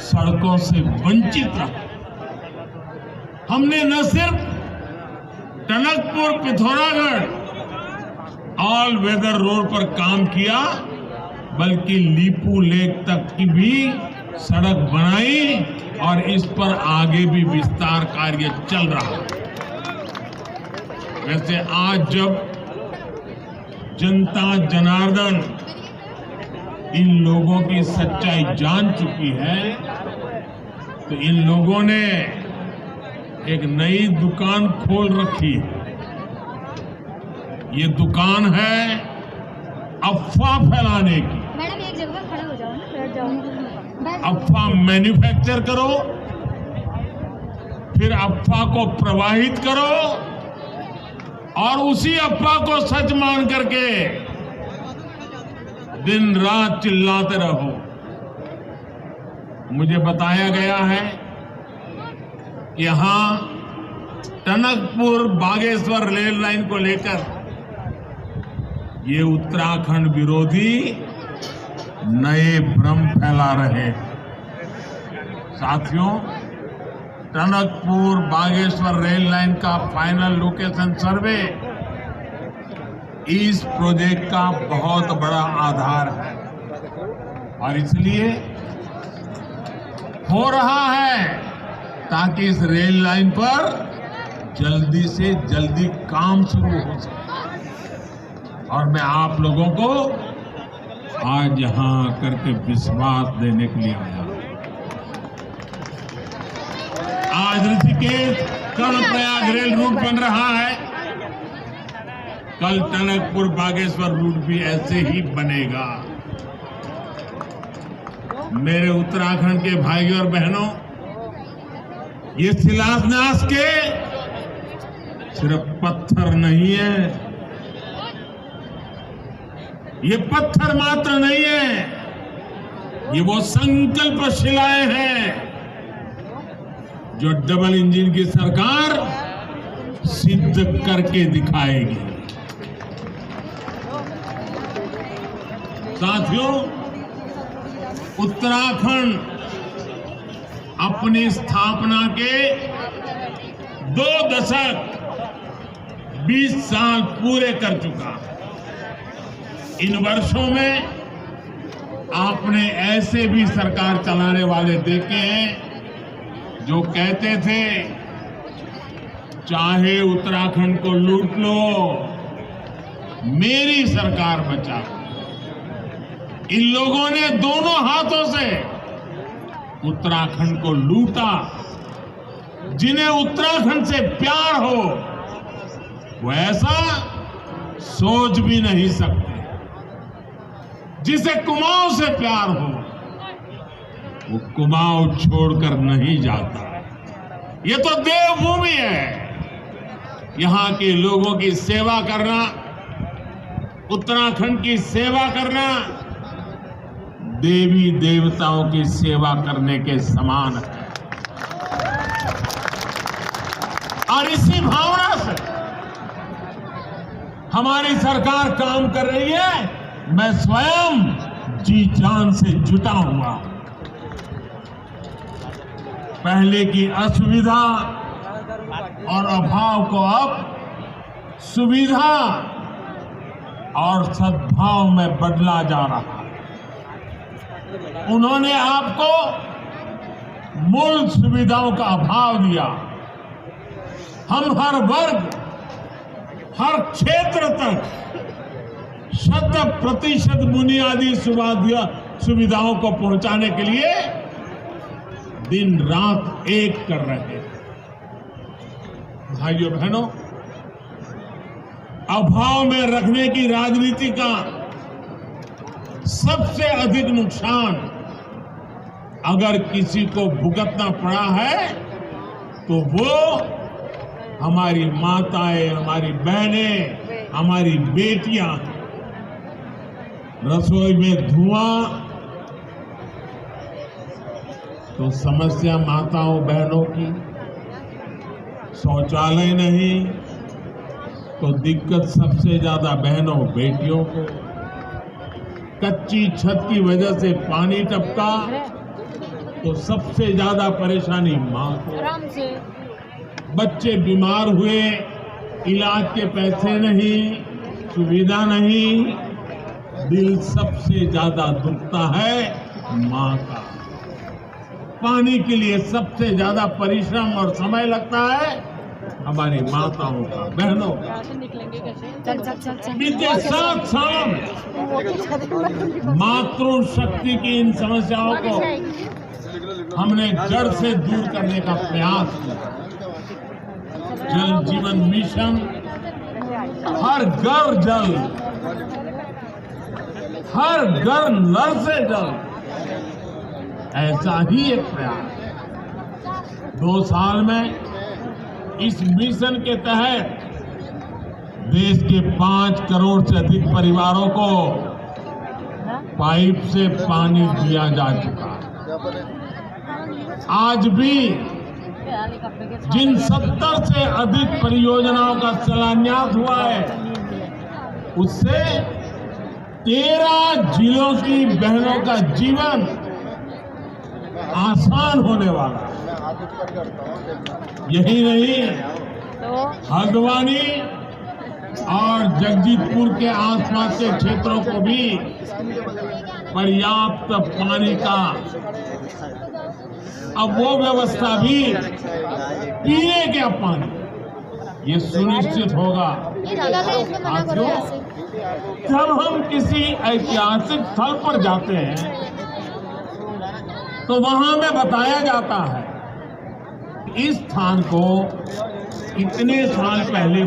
सड़कों से वंचित रहा। हमने न सिर्फ Tanakpur Pithoragarh all weather road पर काम किया, बल्कि लीपू लेक तक की भी सड़क बनाई और इस पर आगे भी विस्तार कार्य चल रहा है। वैसे आज जब जनता जनार्दन इन लोगों की सच्चाई जान चुकी है, तो इन लोगों ने एक नई दुकान खोल रखी है। ये दुकान है अफवाह फैलाने की। मैडम एक जगह पर खड़े हो जाओ ना, बैठ जाओ। अफवाह मैन्युफैक्चर करो, फिर अफवाह को प्रवाहित करो और उसी अफवाह को सच मान करके दिन रात चिल्लाते रहो। मुझे बताया गया है कि यहां टनकपुर बागेश्वर रेल लाइन को लेकर ये उत्तराखंड विरोधी नए भ्रम फैला रहे हैं। साथियों, टनकपुर बागेश्वर रेल लाइन का फाइनल लोकेशन सर्वे इस प्रोजेक्ट का बहुत बड़ा आधार है और इसलिए हो रहा है ताकि इस रेल लाइन पर जल्दी से जल्दी काम शुरू हो सके। और मैं आप लोगों को आज यहां करके विश्वास देने के लिए आया। आज ऋषिकेश कर्णप्रयाग रेल रूट बन रहा है, कल टनकपुर बागेश्वर रूट भी ऐसे ही बनेगा। मेरे उत्तराखंड के भाइयों और बहनों, ये शिलान्यास के सिर्फ पत्थर नहीं है, ये पत्थर मात्र नहीं है, ये वो संकल्प शिलाएं हैं जो डबल इंजन की सरकार सिद्ध करके दिखाएगी। साथियों, उत्तराखंड अपनी स्थापना के 2 दशक 20 साल पूरे कर चुका है। इन वर्षों में आपने ऐसे भी सरकार चलाने वाले देखे हैं जो कहते थे चाहे उत्तराखंड को लूट लो, मेरी सरकार बचाओ। इन लोगों ने दोनों हाथों से उत्तराखंड को लूटा। जिन्हें उत्तराखंड से प्यार हो वो ऐसा सोच भी नहीं सकते। जिसे कुमाऊं से प्यार हो वो कुमाऊं छोड़कर नहीं जाता। ये तो देवभूमि है। यहां के लोगों की सेवा करना, उत्तराखंड की सेवा करना देवी देवताओं की सेवा करने के समान है। और इसी भावना से हमारी सरकार काम कर रही है। मैं स्वयं जी जान से जुटा हुआ। पहले की असुविधा और अभाव को अब सुविधा और सद्भाव में बदला जा रहा है। उन्होंने आपको मूल सुविधाओं का अभाव दिया। हम हर वर्ग, हर क्षेत्र तक 100% बुनियादी सुविधाओं को पहुंचाने के लिए दिन रात एक कर रहे हैं। भाइयों बहनों, अभाव में रखने की राजनीति का सबसे अधिक नुकसान अगर किसी को भुगतना पड़ा है तो वो हमारी माताएं, हमारी बहनें, हमारी बेटियां। रसोई में धुआं तो समस्या माताओं बहनों की, शौचालय नहीं तो दिक्कत सबसे ज्यादा बहनों बेटियों को, कच्ची छत की वजह से पानी टपका तो सबसे ज्यादा परेशानी माँ को। आराम से। बच्चे बीमार हुए, इलाज के पैसे नहीं, सुविधा नहीं, दिल सबसे ज्यादा दुखता है माँ का। पानी के लिए सबसे ज्यादा परिश्रम और समय लगता है हमारी माताओं का, बहनों का। चल चल चल चल। बीते 7 सालों में मातृशक्ति की इन समस्याओं को हमने जड़ से दूर करने का प्रयास किया। जल जीवन मिशन, हर घर जल, हर घर नल से जल, ऐसा ही एक प्रयास 2 साल में इस मिशन के तहत देश के 5 करोड़ से अधिक परिवारों को पाइप से पानी दिया जा चुका है। आज भी जिन 70 से अधिक परियोजनाओं का शिलान्यास हुआ है, उससे 13 जिलों की बहनों का जीवन आसान होने वाला है। यही नहीं, हल्द्वानी और जगजीतपुर के आसपास के क्षेत्रों को भी पर्याप्त पानी का अब वो व्यवस्था भी, पीने का पानी, ये सुनिश्चित होगा। साथियों, जब हम किसी ऐतिहासिक स्थल पर जाते हैं तो वहां में बताया जाता है इस स्थान को इतने साल पहले